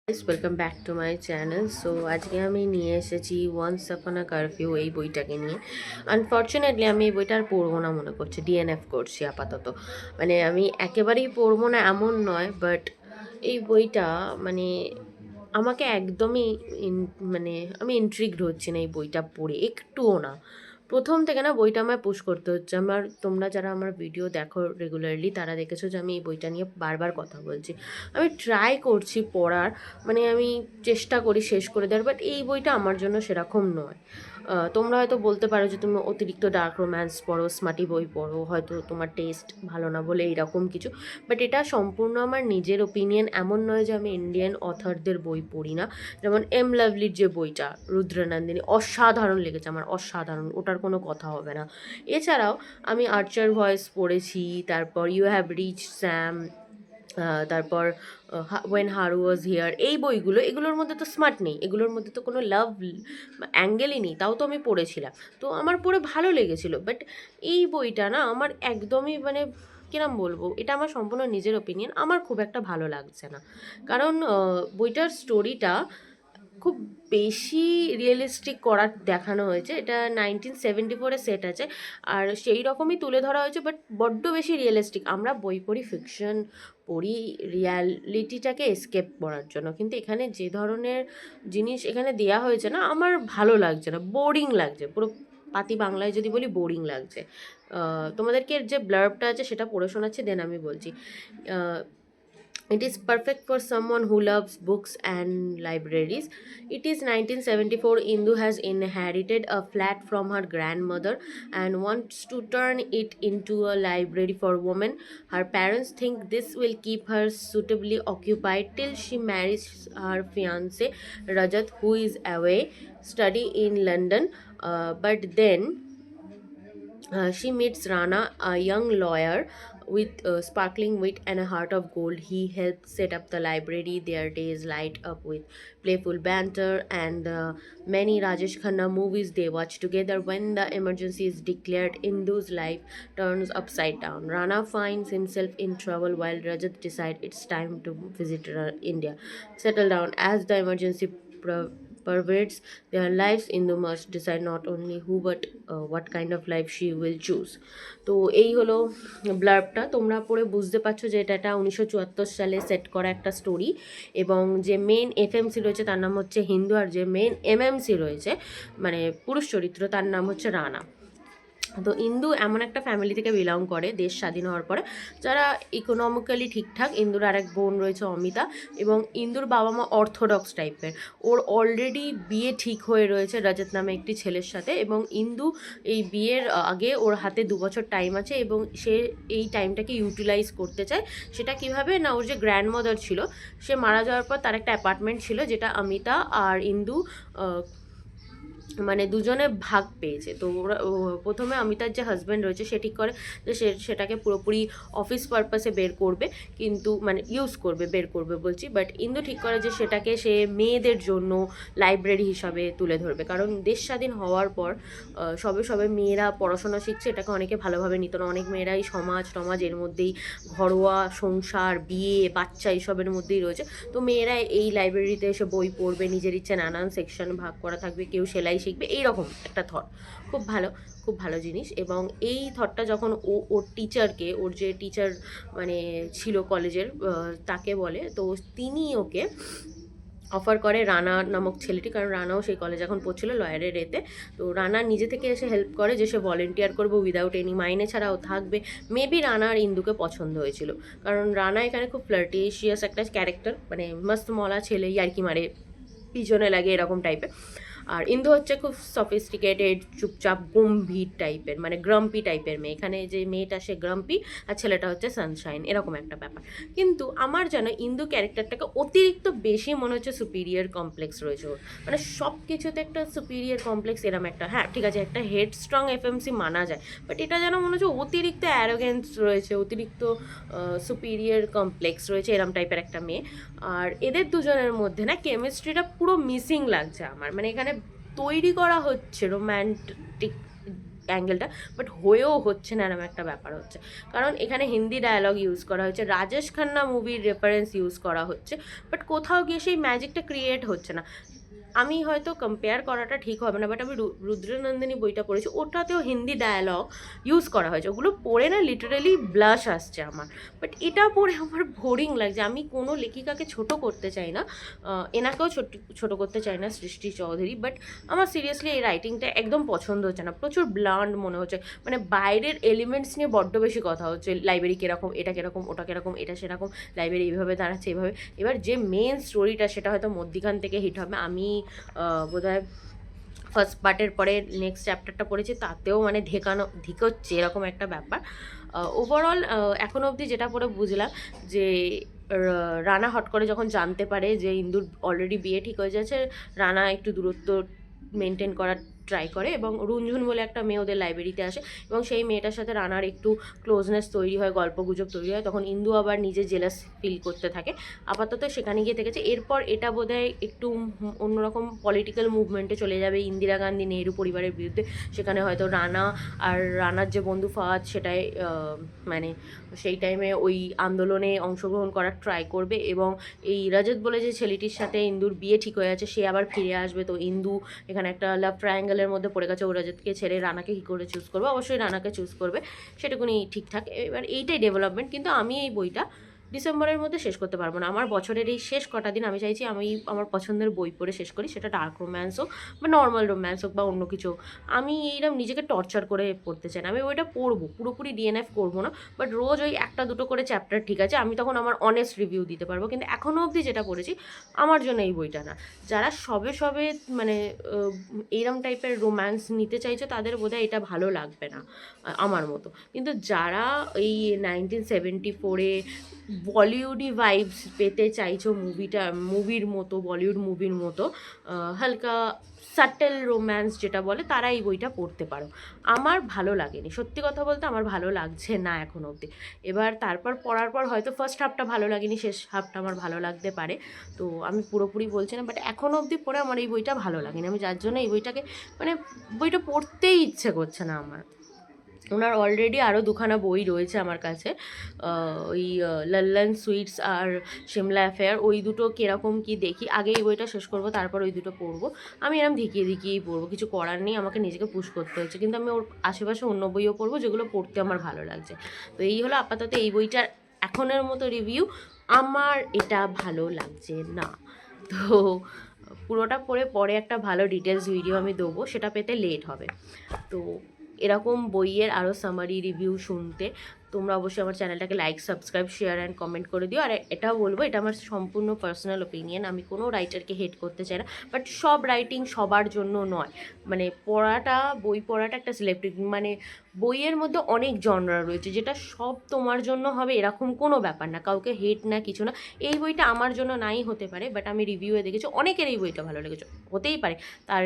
Welcome back to my channel. So আজকে আমি নিয়ে এসেছি ওয়ান্স আপন আ কারফিউ এই বইটাকে নিয়ে। আনফর্চুনেটলি আমি এই বইটা আর পড়বো না মনে করছি, ডিএনএফ করছি আপাতত। মানে আমি একেবারেই পড়বো না এমন নয়, বাট এই বইটা মানে আমাকে একদমই মানে আমি ইন্ট্রিগড হচ্ছি না এই বইটা পড়ে, একটুও না। প্রথম থেকে না বইটা আমায় পুশ করতে হচ্ছে। তোমরা যারা আমার ভিডিও দেখো রেগুলারলি তারা দেখেছো যে আমি এই বইটা নিয়ে বারবার কথা বলছি। আমি ট্রাই করছি পড়ার, মানে আমি চেষ্টা করি শেষ করে দেওয়ার, বাট এই বইটা আমার জন্য সেরকম নয়। তোমরা হয়তো বলতে পারো যে তুমি অতিরিক্ত ডার্ক রোম্যান্স পড়ো, স্মার্টি বই পড়ো, হয়তো তোমার টেস্ট ভালো না বলে এইরকম কিছু। বাট এটা সম্পূর্ণ আমার নিজের ওপিনিয়ন। এমন নয় যে আমি ইন্ডিয়ান অথারদের বই পড়ি না। যেমন এম লাভলির যে বইটা রুদ্রনন্দিনী, অসাধারণ লেগেছে আমার, অসাধারণ, ওটার কোনো কথা হবে না। এছাড়াও আমি আর্চার ভয়েস পড়েছি, তারপর ইউ হ্যাভ রিচ স্যাম, তারপর ওয়েন হারু ওয়াজ হিয়ার, এই বইগুলো, এগুলোর মধ্যে তো স্মার্ট নেই, এগুলোর মধ্যে তো কোনো লাভ অ্যাঙ্গেলই নেই, তাও তো আমি পড়েছিলাম, তো আমার পড়ে ভালো লেগেছিল। বাট এই বইটা না আমার একদমই মানে কিরম বলবো, এটা আমার সম্পূর্ণ নিজের ওপিনিয়ন, আমার খুব একটা ভালো লাগছে না। কারণ বইটার স্টোরিটা খুব বেশি রিয়েলিস্টিক করার দেখানো হয়েছে। এটা 1974-এ সেট আছে, আর সেই রকমই তুলে ধরা হয়েছে, বাট বড্ড বেশি রিয়েলিস্টিক। আমরা বই পড়ি, ফিকশন পড়ি রিয়ালিটিটাকে এসকেপ করার জন্য, কিন্তু এখানে যে ধরনের জিনিস এখানে দেয়া হয়েছে না, আমার ভালো লাগছে না, বোরিং লাগছে পুরো। পাতি বাংলায় যদি বলি, বোরিং লাগছে। তোমাদেরকে যে ব্লার্বটা আছে সেটা পড়ে শোনাচ্ছি, দেন আমি বলছি। It is perfect for someone who loves books and libraries. It is 1974. Indu has inherited a flat from her grandmother and wants to turn it into a library for women. Her parents think this will keep her suitably occupied till she marries her fiance Rajat, who is away study in London. But then she meets Rana, a young lawyer with sparkling wit and a heart of gold. He helps set up the library. Their days light up with playful banter and many Rajesh Khanna movies they watch together. When the emergency is declared, Indu's life turns upside down. Rana finds himself in trouble while Rajat decides it's time to visit India. Settle down as the emergency pervades their lives. Indu must decide not only who but what kind of life she will choose. তো এই হলো ব্লার্বটা। তোমরা পড়ে বুঝতে পারছো যে এটা 1974 সালে সেট করা একটা স্টোরি, এবং যে মেন এফএমসি রয়েছে তার নাম হচ্ছে হিন্দু, আর যে মেন এমএমসি রয়েছে মানে পুরুষ চরিত্র তার নাম হচ্ছে রানা। তো ইন্দু এমন একটা ফ্যামিলি থেকে বিলং করে দেশ স্বাধীন হওয়ার পরে, যারা ইকোনমিক্যালি ঠিকঠাক। ইন্দুর আরেক বোন রয়েছে অমিতা, এবং ইন্দুর বাবা মা অর্থোডক্স টাইপের। ওর অলরেডি বিয়ে ঠিক হয়ে রয়েছে রজত নামে একটি ছেলের সাথে, এবং ইন্দু এই বিয়ের আগে ওর হাতে 2 বছর টাইম আছে, এবং সে এই টাইমটাকে ইউটিলাইজ করতে চায়। সেটা কিভাবে না, ওর যে গ্র্যান্ডমাদার ছিল সে মারা যাওয়ার পর তার একটা অ্যাপার্টমেন্ট ছিল, যেটা অমিতা আর ইন্দু মানে দুজনে ভাগ পেয়েছে। তো ওরা প্রথমে অমিতার যে হাজব্যান্ড রয়েছে সে ঠিক করে যে সেটাকে পুরোপুরি অফিস পারপাসে বের করবে, কিন্তু মানে ইউজ করবে, বের করবে বলছি। বাট ইন্দু ঠিক করে যে সেটাকে সে মেয়েদের জন্য লাইব্রেরি হিসাবে তুলে ধরবে, কারণ দেশ স্বাধীন হওয়ার পর সবে সবে মেয়েরা পড়াশোনা শিখছে, এটাকে অনেকে ভালোভাবে নিত না। অনেক মেয়েরাই সমাজ এর মধ্যেই, ঘরোয়া সংসার, বিয়ে, বাচ্চা এইসবের মধ্যেই রয়েছে। তো মেয়েরা এই লাইব্রেরিতে এসে বই পড়বে, নিজের ইচ্ছে নানান সেকশন ভাগ করা থাকবে, কেউ সেলাই শিখবে, এইরকম একটা থট। খুব ভালো, খুব ভালো জিনিস। এবং এই থটটা যখন ওর টিচারকে, ওর যে টিচার মানে ছিল কলেজের, তাকে বলে, তো তিনি ওকে অফার করে রানা নামক ছেলেটি, কারণ রানাও সেই কলেজ এখন পড়ছিল লয়ারের এতে। তো রানা নিজে থেকে এসে হেল্প করে যে সে ভলেন্টিয়ার করবে উইদাউট এনি মাইনে ছাড়াও থাকবে। মেবি রানা আর ইন্দুকে পছন্দ হয়েছিল, কারণ রানা এখানে খুব ফ্লার্টিশিয়াস একটা ক্যারেক্টার, মানে মস্ত মলা ছেলে, ইয়ার্কি মারে, পিছনে লাগে, এরকম টাইপের। আর ইন্দু হচ্ছে খুব সফিস্টিকেটেড, চুপচাপ, গম্ভীর টাইপের, মানে গ্রাম্পি টাইপের মেয়ে। এখানে যে মেয়েটা সে গ্রাম্পি, আর ছেলেটা হচ্ছে সানশাইন, এরকম একটা ব্যাপার। কিন্তু আমার যেন ইন্দু ক্যারেক্টারটাকে অতিরিক্ত বেশি মনে হচ্ছে সুপিরিয়ার কমপ্লেক্স রয়েছে ওর, মানে সব কিছুতে একটা সুপিরিয়ার কমপ্লেক্স, এরকম একটা। হ্যাঁ ঠিক আছে, একটা হেড স্ট্রং এফএমসি মানা যায়, বাট এটা যেন মনে হচ্ছে অতিরিক্ত অ্যারোগেন্স রয়েছে, অতিরিক্ত সুপিরিয়ার কমপ্লেক্স রয়েছে, এরম টাইপের একটা মেয়ে। আর এদের দুজনের মধ্যে না কেমিস্ট্রিটা পুরো মিসিং লাগছে আমার। মানে এখানে তৈরি করা হচ্ছে রোম্যান্টিক অ্যাঙ্গেলটা, বাট হয়েও হচ্ছে না, এরকম একটা ব্যাপার হচ্ছে। কারণ এখানে হিন্দি ডায়ালগ ইউজ করা হচ্ছে, রাজেশ খান্না মুভির রেফারেন্স ইউজ করা হচ্ছে, বাট কোথাও গিয়ে সেই ম্যাজিকটা ক্রিয়েট হচ্ছে না। আমি হয়তো কম্পেয়ার করাটা ঠিক হবে না, বাট আমি রুদ্রনন্দিনী বইটা পড়েছি, ওটাতেও হিন্দি ডায়ালগ ইউজ করা হয়েছে, ওগুলো পড়ে না লিটারালি ব্লাশ আসছে আমার। বাট এটা পড়ে আমার বোরিং লাগছে। আমি কোনো লেখিকাকে ছোট করতে চাই না, এনাকেও ছোট করতে চাই না, সৃষ্টি চৌধুরী, বাট আমার সিরিয়াসলি এই রাইটিংটা একদম পছন্দ হচ্ছে না। প্রচুর ব্লান্ড মনে হচ্ছে, মানে বাইরের এলিমেন্টস নিয়ে বড্ড বেশি কথা হচ্ছে, লাইব্রেরি কীরকম, এটা কীরকম, ওটা কীরকম, এটা সেরকম, লাইব্রেরি এইভাবে দাঁড়াচ্ছে এইভাবে। এবার যে মেন স্টোরিটা সেটা হয়তো মধ্যিখান থেকে হিট হবে। আমি বোধহয় ফার্স্ট পার্টের পরে নেক্সট চ্যাপ্টারটা পড়েছি, তাতেও মানে ধিকোচ্ছে এরকম একটা ব্যাপার। ওভারঅল এখনও অবধি যেটা পড়ে বুঝলাম যে রানা হট করে যখন জানতে পারে যে ইন্দুর অলরেডি বিয়ে ঠিক হয়ে যাচ্ছে, রানা একটু দূরত্ব মেনটেন করার ট্রাই করে, এবং রুনঝুন বলে একটা মেয়ে ওদের লাইব্রেরিতে আসে, এবং সেই মেয়েটার সাথে রানার একটু ক্লোজনেস তৈরি হয়, গল্পগুজব তৈরি হয়। তখন ইন্দু আবার নিজে জেলাস ফিল করতে থাকে, আপাতত সেখানে গিয়ে থেকেছে। এরপর এটা বোধহয় একটু অন্যরকম পলিটিক্যাল মুভমেন্টে চলে যাবে, ইন্দিরা গান্ধী নেহরু পরিবারের বিরুদ্ধে। সেখানে হয়তো রানা আর রানার যে বন্ধু ফাহাদ, সেটাই মানে সেই টাইমে ওই আন্দোলনে অংশগ্রহণ করার ট্রাই করবে, এবং এই রজত বলে যে ছেলেটির সাথে ইন্দুর বিয়ে ঠিক হয়ে আছে, সে আবার ফিরে আসবে। তো ইন্দু এখানে একটা লাভ ট্রায়াঙ্গেলের মধ্যে পড়ে গেছে, ও রজতকে ছেড়ে রানাকে কী করে চুজ করবে, অবশ্যই রানাকে চুজ করবে, সেটুকুনি ঠিকঠাক। এবার এইটাই ডেভেলপমেন্ট, কিন্তু আমি এই বইটা ডিসেম্বরের মধ্যে শেষ করতে পারবো না। আমার বছরের এই শেষ কটা দিন আমি চাইছি আমি আমার পছন্দের বই পড়ে শেষ করি, সেটা ডার্ক রোম্যান্স হোক বা নর্মাল রোম্যান্স হোক বা অন্য কিছু। আমি এইরকম নিজেকে টর্চার করে পড়তে চাই না। আমি বইটা পড়বো, পুরোপুরি ডিএনএফ করবো না, বাট রোজ ওই একটা দুটো করে চ্যাপ্টার ঠিক আছে, আমি তখন আমার অনেস্ট রিভিউ দিতে পারবো। কিন্তু এখনও অবধি যেটা পড়েছি আমার জন্য এই বইটা না। যারা সবে সবে মানে এইরকম টাইপের রোম্যান্স নিতে চাইছো, তাদের বোধহয় এটা ভালো লাগবে না আমার মতো। কিন্তু যারা এই 1974-এ বলিউডি ভাইবস পেতে চাইছো, মুভির মতো, বলিউড মুভির মতো হালকা সাটেল রোম্যান্স যেটা বলে, তারা এই বইটা পড়তে পারো। আমার ভালো লাগেনি, সত্যি কথা বলতে আমার ভালো লাগছে না এখন অবধি। এবার তারপর পড়ার পর হয়তো ফার্স্ট হাফটা ভালো লাগেনি, শেষ হাফটা আমার ভালো লাগতে পারে, তো আমি পুরোপুরি বলছি না। বাট এখন অবধি পড়ে আমার এই বইটা ভালো লাগেনি, আমি যার জন্য এই বইটাকে মানে বইটা পড়তেই ইচ্ছে করছে না আমার। ওনার অলরেডি আরও দুখানা বই রয়েছে আমার কাছে, ওই লল্লন সুইটস আর সিমলা অ্যাফেয়ার, ওই দুটো কীরকম কী দেখি। আগে এই বইটা শেষ করবো, তারপর ওই দুটো পড়বো। আমি এরকম ধিকিয়েই পড়বো, কিছু করার নেই, আমাকে নিজেকে পুশ করতে হচ্ছে। কিন্তু আমি ওর আশেপাশে অন্য বইও পড়বো যেগুলো পড়তে আমার ভালো লাগছে। তো এই হলো আপাতত এই বইটার এখনের মতো রিভিউ। আমার এটা ভালো লাগছে না। তো পুরোটা পরে একটা ভালো ডিটেলস ভিডিও আমি দেবো, সেটা পেতে লেট হবে। তো এরকম বইয়ের আরও সামারি রিভিউ শুনতে তোমরা অবশ্যই আমার চ্যানেলটাকে like, subscribe, share and comment করে দিও। আর এটাও বলবো, এটা আমার সম্পূর্ণ পার্সোনাল ওপিনিয়ন, আমি কোনো রাইটারকে হেট করতে চাই না, বাট সব রাইটিং সবার জন্য নয়। মানে বই পড়াটা একটা সিলেক্টিভ, মানে বইয়ের মধ্যে অনেক জনরা রয়েছে, যেটা সব তোমার জন্য হবে এরকম কোনো ব্যাপার না, কাউকে হেট না কিছু না। এই বইটা আমার জন্য নাই হতে পারে, বাট আমি রিভিউয়ে দেখেছি অনেকের এই বইটা ভালো লেগেছে, হতেই পারে তার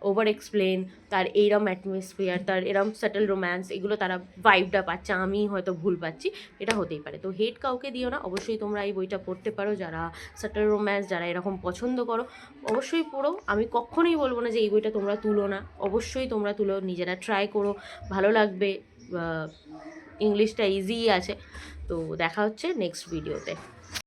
ওভার এক্সপ্লেন, তার এইরম অ্যাটমসফিয়ার, তার এরম সেটেল রোম্যান্স, এগুলো তারা ভাইবটা পাচ্ছে, আমি হয়তো ভুল পাচ্ছি, এটা হতেই পারে। তো হেট কাউকে দিও না, অবশ্যই তোমরা এই বইটা পড়তে পারো, যারা সেটেল রোম্যান্স, যারা এরকম পছন্দ করো অবশ্যই পড়ো। আমি কখনোই বলবো না যে এই বইটা তোমরা তুলো না, অবশ্যই তোমরা তুলো, নিজেরা ট্রাই করো, ভালো লাগবে। ইংলিশটা ইজিই আছে। তো দেখা হচ্ছে নেক্সট ভিডিওতে।